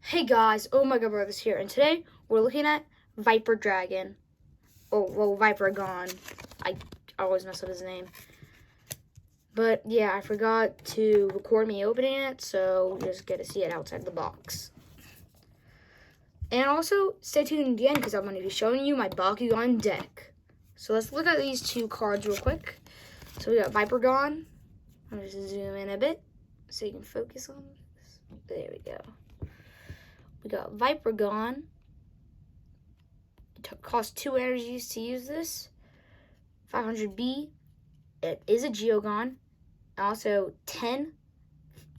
Hey guys, Oh My God Brothers here, and today we're looking at Viperagon. Oh, well, viperagon. I always mess up his name. But yeah, I forgot to record me opening it, so you just get to see it outside the box. And also, stay tuned again because I'm going to be showing you my Bakugan deck. So let's look at these two cards real quick. So we got Viperagon. I'm just zoom in a bit so you can focus on this. There we go. We got Viperagon. It costs 2 energies to use this. 500B. It is a geogan. Also 10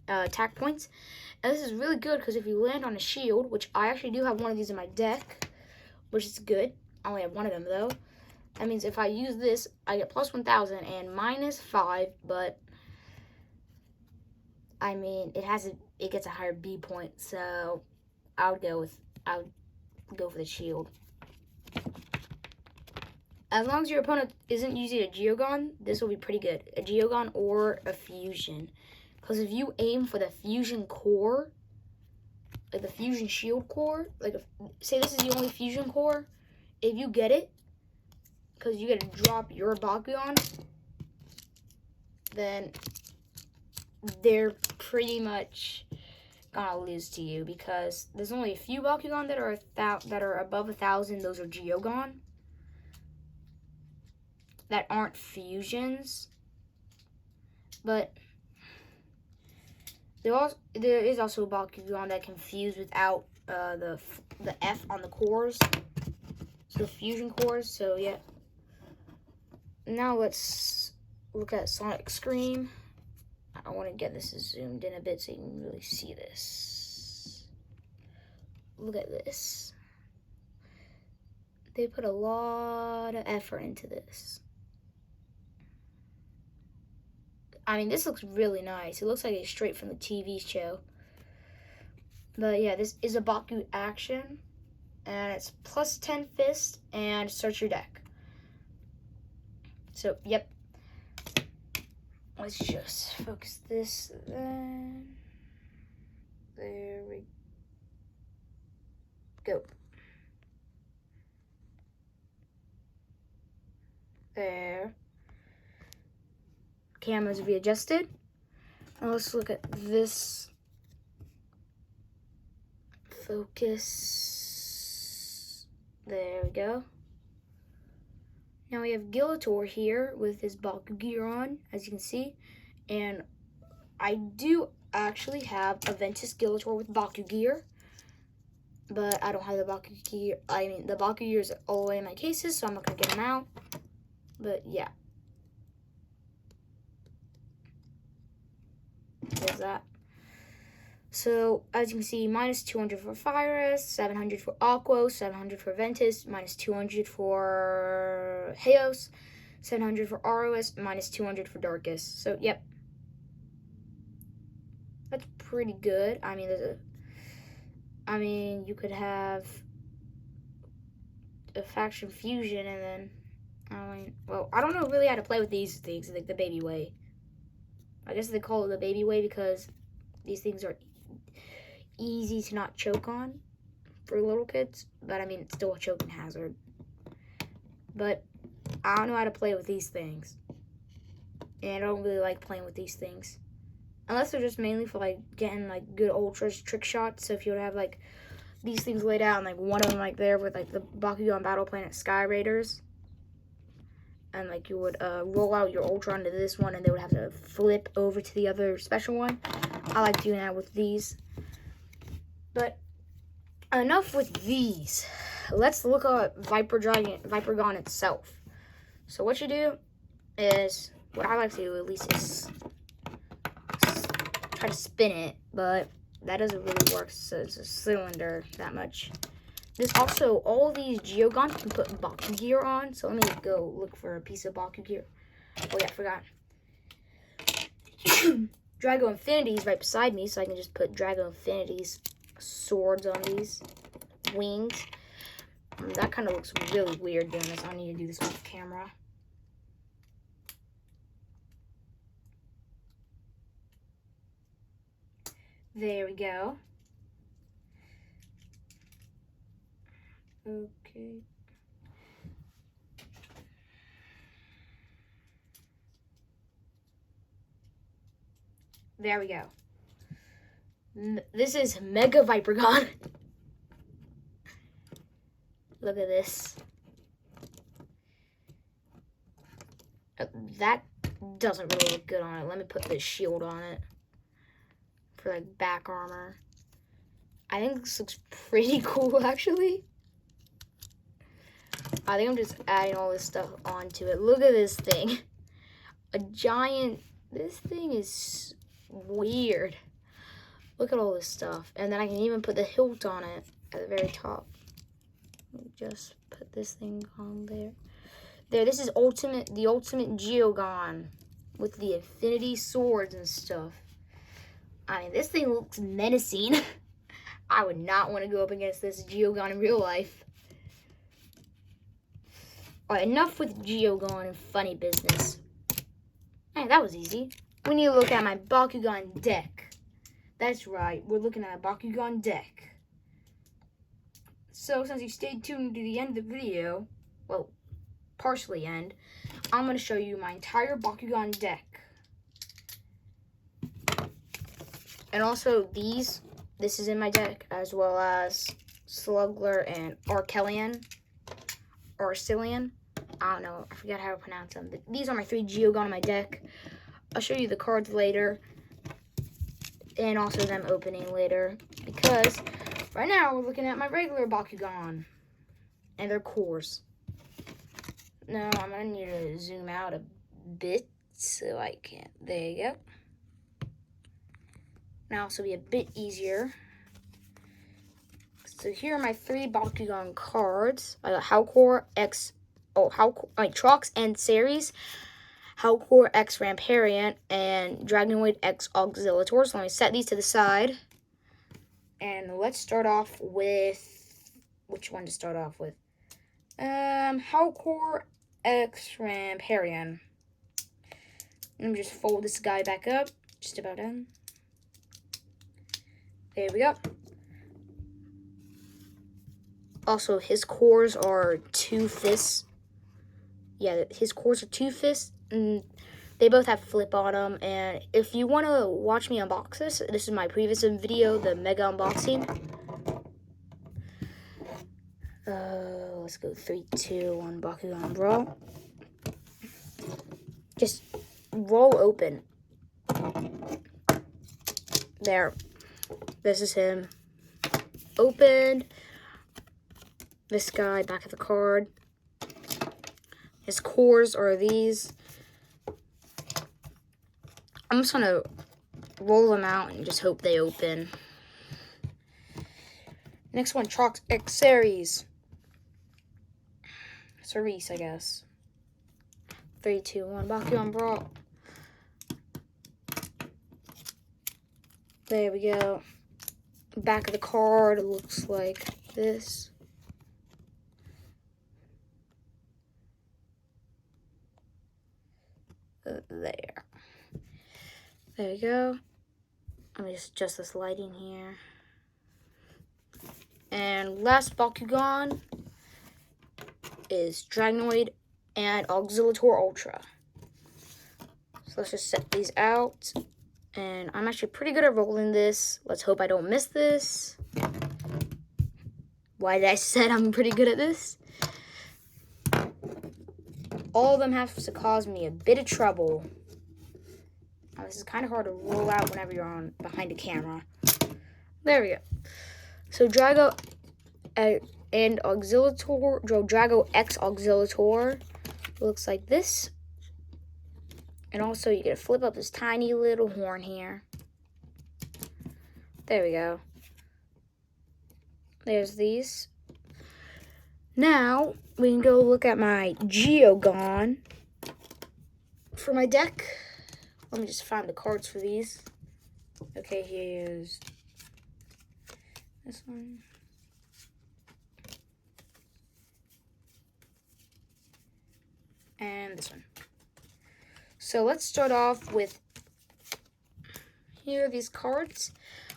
attack points. And this is really good because if you land on a shield, which I actually do have one of these in my deck, which is good. I only have one of them though. That means if I use this, I get plus 1,000 and minus 5, but I mean it gets a higher B point, so I would go for the shield. As long as your opponent isn't using a geogan, this will be pretty good. A geogan or a fusion. Because if you aim for the fusion core, like the fusion shield core, say this is the only fusion core, if you get it, because you get to drop your Bakugan, then they're pretty much gonna lose to you because there's only a few Bakugan that are above 1,000. Those are geogan. That aren't fusions, but there is also a Bakugan that can fuse without the F on the cores, so the fusion cores. So yeah. Now let's look at Sonic Scream. I want to get this zoomed in a bit so you can really see this. Look at this. They put a lot of effort into this. I mean, this looks really nice. It looks like it's straight from the TV show. But yeah, this is a Baku action. And it's plus 10 fist and search your deck. So, yep. Let's just focus this then. There we go. There. Cameras readjusted. And let's look at this. Focus. There we go. Now we have Gilator here with his Bakugan on, as you can see. And I do actually have a Ventus Gilator with Bakugear. But I don't have the Bakugear. I mean, the Bakugear is all the way in my cases, so I'm not going to get them out. But yeah. There's that. So, as you can see, minus 200 for Fyrus, 700 for Aquos, 700 for Ventus, minus 200 for Heos, 700 for ROS, minus 200 for Darkus. So, yep. That's pretty good. I mean, you could have a faction fusion and then, well, I don't know really how to play with these things, like the baby way. I guess they call it the baby way because these things are easy to not choke on for little kids, but I mean, it's still a choking hazard. But I don't know how to play with these things, and I don't really like playing with these things unless they're just mainly for like getting like good ultra trick shots. So if you would have like these things laid out and like one of them like there with like the Bakugan Battle Planet Sky Raiders, and like you would roll out your ultra onto this one and they would have to flip over to the other special one. I like doing that with these. But enough with these. Let's look at Viperagon itself. So what you do is, what I like to do at least is try to spin it, but that doesn't really work so it's a cylinder that much. This also, all these geogons can put Bakugear on, so let me go look for a piece of Bakugear. Oh yeah, I forgot. Drago Infinity's right beside me, so I can just put Drago Infinity's swords on these wings. That kind of looks really weird doing this. I need to do this off camera. There we go. Okay. There we go. This is Mega Viperagon. Look at this. That doesn't really look good on it. Let me put this shield on it for like back armor. I think this looks pretty cool actually. I think I'm just adding all this stuff onto it. Look at this thing. A giant, this thing is weird. Look at all this stuff. And then I can even put the hilt on it at the very top. Just put this thing on there. There, this is the ultimate geogan with the infinity swords and stuff. I mean, this thing looks menacing. I would not want to go up against this geogan in real life. Alright, enough with geogan and funny business. Hey, that was easy. We need to look at my Bakugan deck. That's right, we're looking at a Bakugan deck. So, since you stayed tuned to the end of the video, well, partially end, I'm going to show you my entire Bakugan deck. And also this is in my deck, as well as Slugler and Arcelian. I don't know, I forgot how to pronounce them. But these are my 3 geogan in my deck. I'll show you the cards later, and also them opening later, because right now we're looking at my regular Bakugan and their cores. Now I'm gonna need to zoom out a bit so I can. There you go. Now this will be a bit easier. So here are my 3 Bakugan cards. I got Trox and Ceres, Halcor X Ramparian, and Dragonoid X Auxiliator. So let me set these to the side. And let's start off with, which one to start off with? Halcor X Ramparian. Let me just fold this guy back up, just about done. There we go. Also, his cores are 2 fists. Yeah, his cores are 2 fists, and they both have flip on them. And if you want to watch me unbox this is my previous video, the mega unboxing. Let's go 3, 2, 1, Bakugan Brawl. Just roll open. There. This is him. Opened. This guy, back of the card. His cores are these. I'm just gonna roll them out and just hope they open. Next one, Trox X Ceres, I guess. 3, 2, 1, Bakugan Brawl. There we go. Back of the card looks like this. There we go. Let me just adjust this lighting here. And last Bakugan is Dragonoid and Auxiliator Ultra. So let's just set these out. And I'm actually pretty good at rolling this. Let's hope I don't miss this. Why did I say I'm pretty good at this? All of them have to cause me a bit of trouble. Now, this is kind of hard to roll out whenever you're on behind a camera. There we go. So Drago and Auxiliator, Drago X Auxiliator looks like this. And also you get to flip up this tiny little horn here. There we go. There's these. Now we can go look at my geogan for my deck. Let me just find the cards for these. Okay, here's this one. And this one. So let's start off with, here are these cards.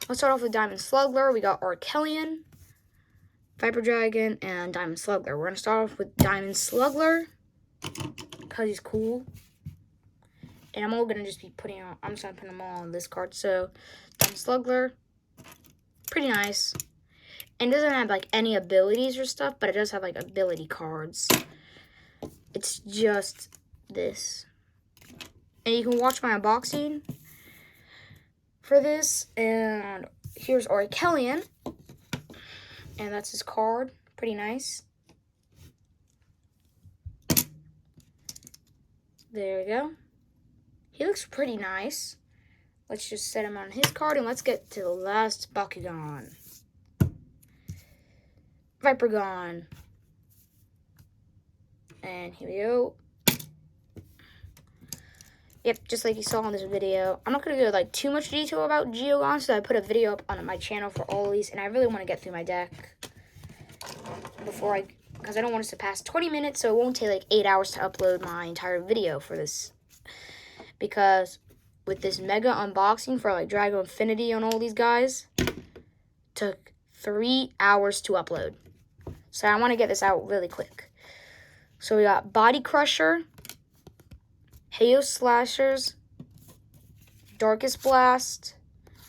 Let's start off with Diamond Slugler. We got Arcelian, viperagon, and diamond sluggler. We're gonna start off with diamond sluggler because he's cool. And I'm all gonna just be putting on. I'm just gonna put them all on this card. So diamond sluggler, pretty nice. And it doesn't have like any abilities or stuff, but it does have like ability cards. It's just this. And you can watch my unboxing for this. And here's Arkelian. And that's his card. Pretty nice. There we go. He looks pretty nice. Let's just set him on his card and let's get to the last Bakugan. Viperagon. And here we go. Yep, just like you saw in this video. I'm not going to go like too much detail about geogan, so I put a video up on my channel for all of these, and I really want to get through my deck because I don't want us to pass 20 minutes, so it won't take like 8 hours to upload my entire video for this. Because with this mega unboxing for like Dragon Infinity on all these guys, took 3 hours to upload. So I want to get this out really quick. So we got Body Crusher, Hayo Slashers, Darkest Blast,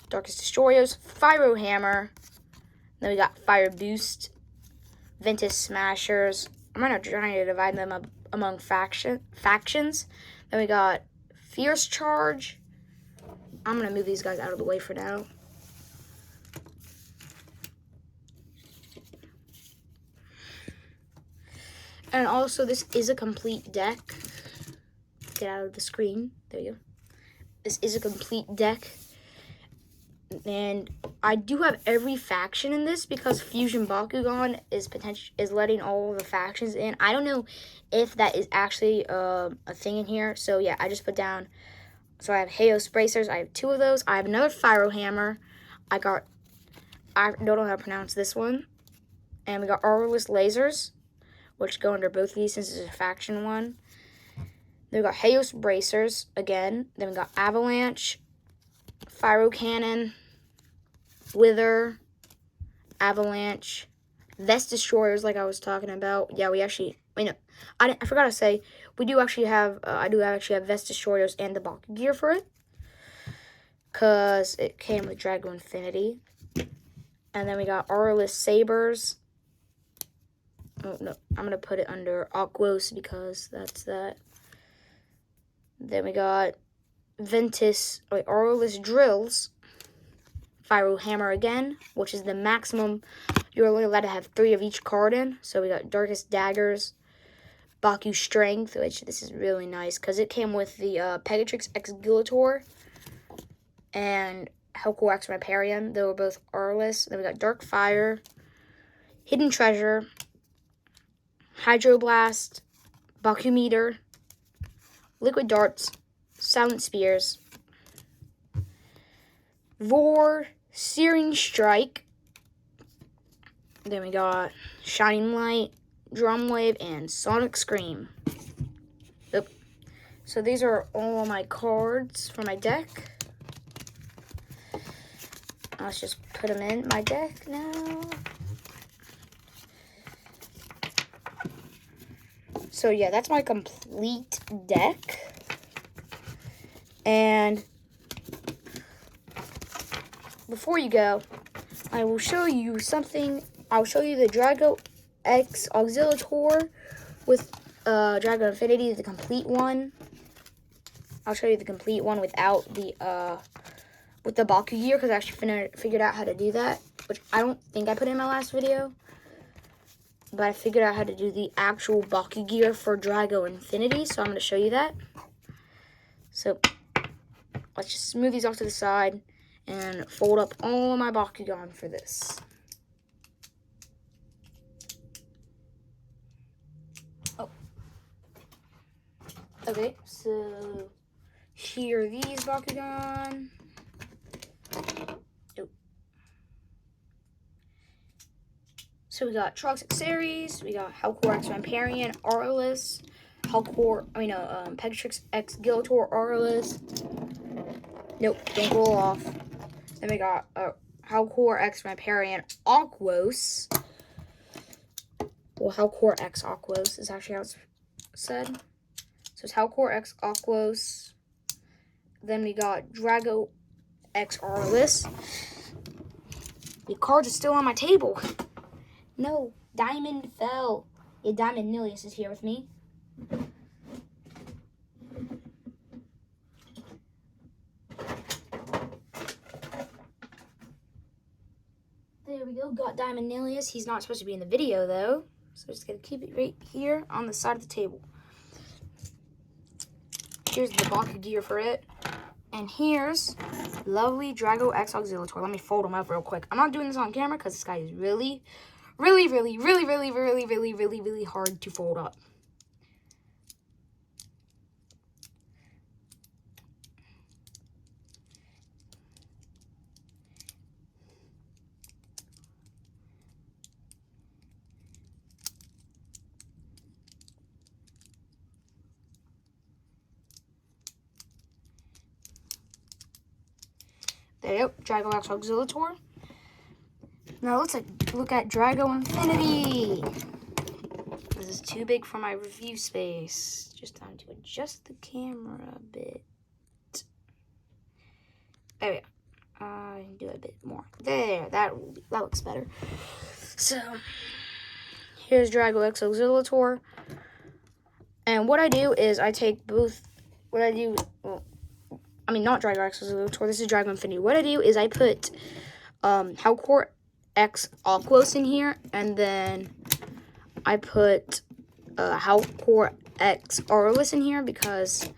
Darkest Destroyers, Fyro Hammer. Then we got Fire Boost, Ventus Smashers. I'm going to try to divide them up among factions. Then we got Fierce Charge. I'm going to move these guys out of the way for now. And also, this is a complete deck. Get out of the screen. There you go. This is a complete deck. And I do have every faction in this because Fusion Bakugan is letting all the factions in. I don't know if that is actually a thing in here. So yeah, I just put down. So I have Hayo Bracers. I have 2 of those. I have another Fyro Hammer. I don't know how to pronounce this one. And we got Aurelus Lasers, which go under both of these since it's a faction one. Then we got Hayo Bracers again. Then we got Avalanche, Fyro Cannon, Wither, Avalanche, Vest Destroyers, like I was talking about. Yeah, we actually, I forgot to say, we do actually have, I do actually have Vest Destroyers and the Bakugan gear for it, because it came with Dragon Infinity. And then we got Aurelus Sabers. Oh, no, I'm going to put it under Aquos because that's that. Then we got Aurelus Drills, Fyro Hammer again, which is the maximum. You're only allowed to have 3 of each card in. So we got Darkest Daggers, Baku Strength, which this is really nice because it came with the Pegatrix X Gilator and Hellcore X Riparian. They were both Aurelus. Then we got Dark Fire, Hidden Treasure, Hydroblast, Baku Meter, Liquid Darts, Silent Spears, Roar, Searing Strike. Then we got Shining Light, Drum Wave, and Sonic Scream. Yep. So these are all of my cards for my deck. Let's just put them in my deck now. So yeah, that's my complete deck. And before you go, I will show you something. I'll show you the Drago X Auxiliator with Dragon Infinity, the complete one. I'll show you the complete one without the with the Baku gear, because I actually figured out how to do that, which I don't think I put in my last video. But I figured out how to do the actual Baku gear for Drago Infinity, so I'm going to show you that. So let's just move these off to the side and fold up all my Bakugan for this. Oh. Okay, so here are these Bakugan. So we got Toxic Series, we got Hellcore X Vampirian, Aurelus, Pegatrix X Gilator, Aurelus. Nope, don't roll off. Then we got Hellcore X Vampirian, Aquos. well, Halcor X Aquos is actually how it's said. So it's Halcor X Aquos. Then we got Drago X Arliss. The cards are still on my table. No, Diamond fell. Yeah, Diamond Nilius is here with me. There we go, got Diamond Nilius. He's not supposed to be in the video though. So I'm just gonna keep it right here on the side of the table. Here's the Bakugan gear for it. And here's lovely Drago X Auxiliator. Let me fold him up real quick. I'm not doing this on camera because this guy is really hard to fold up. There you go, Drago X Auxiliator. Now let's look at Drago Infinity. This is too big for my review space. Just time to adjust the camera a bit. There we go. I can do a bit more. There, that looks better. So here's Drago X Auxiliator. And what I do is I take both. What I do, well, I mean not Drago X Auxiliator. This is Drago Infinity. What I do is I put Halcor X Aquos in here, and then I put Halcor X Arliss in here because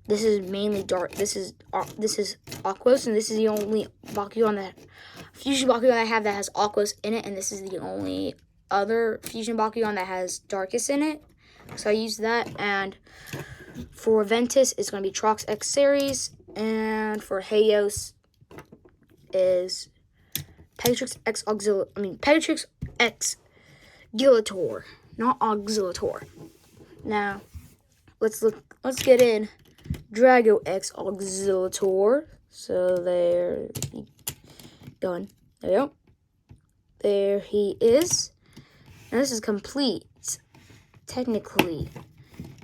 this is mainly dark. This is Aquos, and this is the only Bakugan that fusion Bakugan I have that has Aquos in it, and this is the only other fusion Bakugan that has Darkus in it. So I use that, and for Ventus it's going to be Trox X Series, and for Heios is Pegatrix X Gilator, not Auxiliator. Now, let's get in Drago X Auxiliator. So there, done. There we go. There he is. And this is complete. Technically,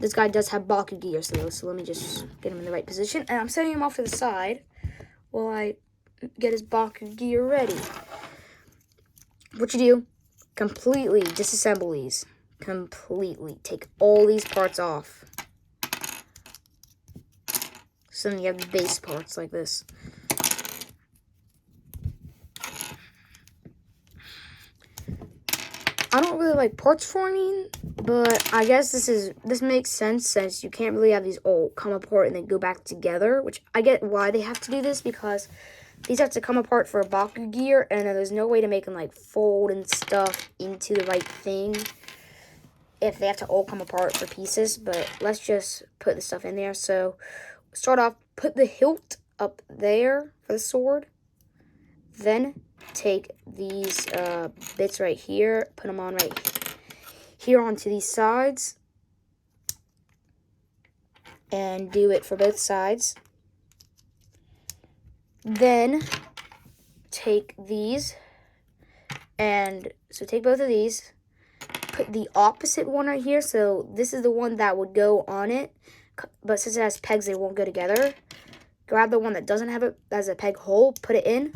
this guy does have Baku gear, so let me just get him in the right position. And I'm setting him off to the side while I get his Baku gear ready. What you do, completely disassemble these. Completely take all these parts off. So then you have the base parts like this. I don't really like parts forming, but I guess this makes sense since you can't really have these all come apart and then go back together, which I get why they have to do this, because these have to come apart for a Baku gear, and then there's no way to make them like fold and stuff into the right thing if they have to all come apart for pieces. But let's just put the stuff in there. So start off, put the hilt up there for the sword, then take these bits right here, put them on right here onto these sides, and do it for both sides. Then take these, and so take both of these, put the opposite one right here. So this is the one that would go on it, but since it has pegs, they won't go together. Grab the one that doesn't have it, that has a peg hole, put it in,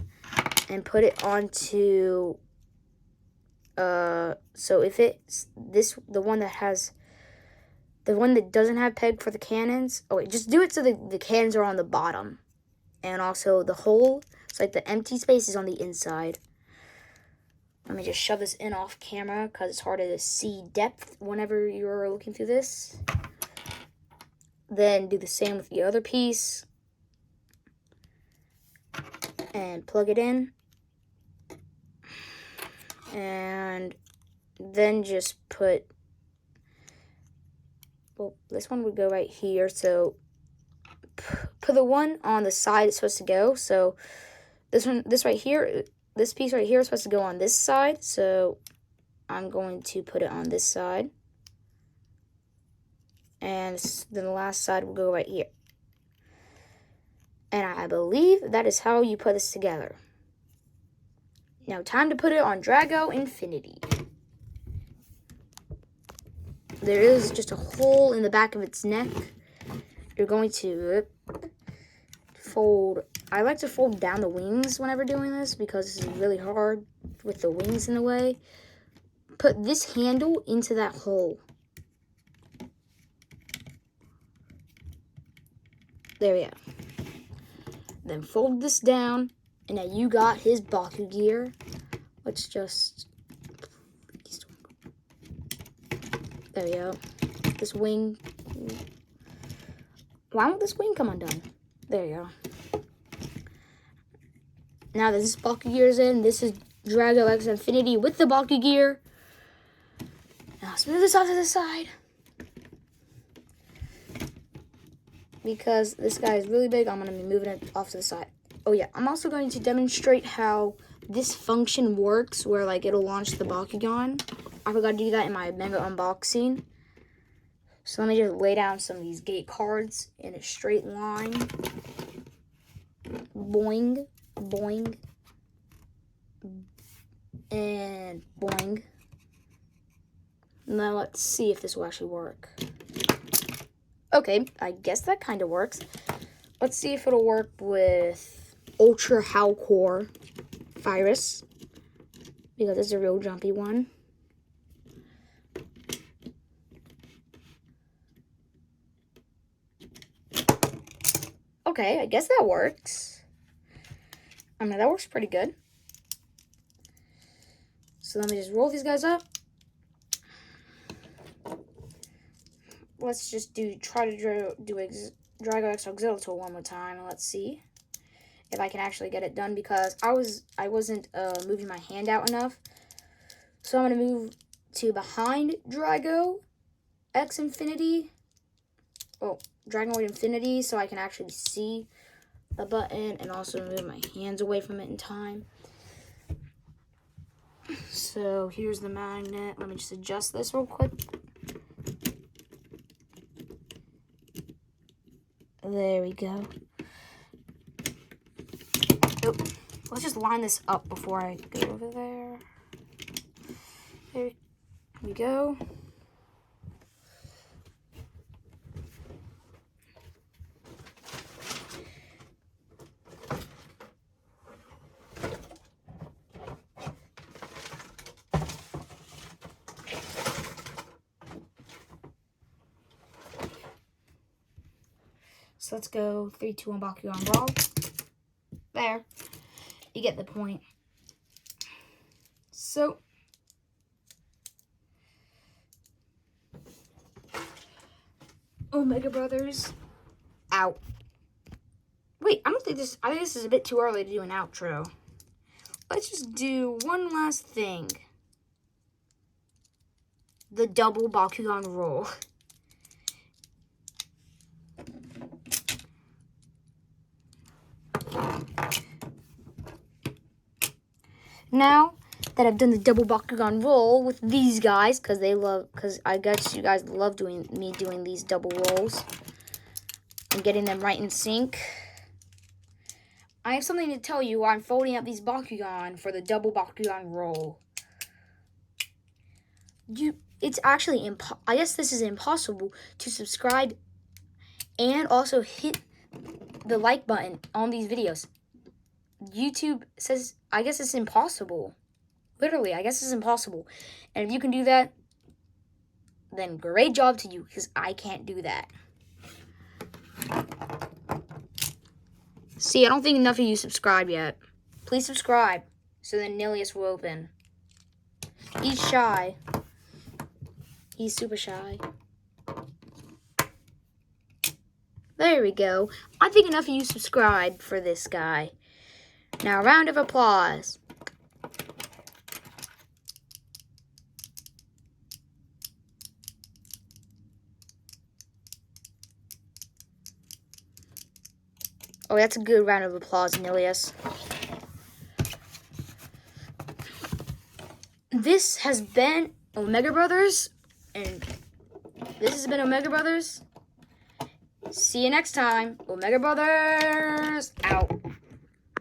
and put it onto, so if it's the one that doesn't have peg for the cannons, oh wait, just do it so the cannons are on the bottom. And also the hole, it's like the empty space is on the inside. Let me just shove this in off camera because it's harder to see depth whenever you're looking through this. Then do the same with the other piece. And plug it in. And then just put, well, this one would go right here. So put the one on the side it's supposed to go. So this right here, this piece right here is supposed to go on this side. So I'm going to put it on this side. And then the last side will go right here. And I believe that is how you put this together. Now time to put it on Drago Infinity. there is just a hole in the back of its neck. You're going to fold. I like to fold down the wings whenever doing this because this is really hard with the wings in the way. Put this handle into that hole. There we go. Then fold this down, and now you got his Baku gear. Let's just... There we go. This wing... Why won't this wing come undone? There you go. Now that this Baku gear is in, this is Drago X Infinity with the Baku gear. Now let's move this off to the side. Because this guy is really big, I'm going to be moving it off to the side. Oh yeah, I'm also going to demonstrate how this function works, where like it'll launch the Bakugan. I forgot to do that in my mega unboxing. So let me just lay down some of these gate cards in a straight line. Boing, boing, and boing. Now let's see if this will actually work. Okay, I guess that kind of works. Let's see if it'll work with Ultra Howcore Virus, because it's a real jumpy one. Okay, I guess that works. I mean, that works pretty good. So let me just roll these guys up. Let's just try to do Drago X Auxilitor one more time. Let's see if I can actually get it done, because I wasn't moving my hand out enough. So I'm gonna move to behind Drago X Infinity. Oh, Dragonoid Infinity, so I can actually see the button and also move my hands away from it in time. So here's the magnet. Let me just adjust this real quick. There we go. Oh, let's just line this up before I go over there. There we go. So let's go 3, 2, 1, Bakugan Brawl. There. You get the point. So, Omega Brothers out. Wait, I think this is a bit too early to do an outro. Let's just do one last thing. The double Bakugan roll. Now that I've done the double Bakugan roll with these guys, because I guess you guys love me doing these double rolls and getting them right in sync, I have something to tell you. I'm folding up these Bakugan for the double Bakugan roll. It's actually I guess this is impossible to subscribe and also hit the like button on these videos. YouTube says, I guess it's impossible. Literally, I guess it's impossible. And if you can do that, then great job to you, because I can't do that. See, I don't think enough of you subscribe yet. Please subscribe, so then Nilius will open. He's shy. He's super shy. There we go. I think enough of you subscribe for this guy. Now, a round of applause. Oh, that's a good round of applause, Nilius. This has been Omega Brothers, and this has been Omega Brothers. See you next time. Omega Brothers out.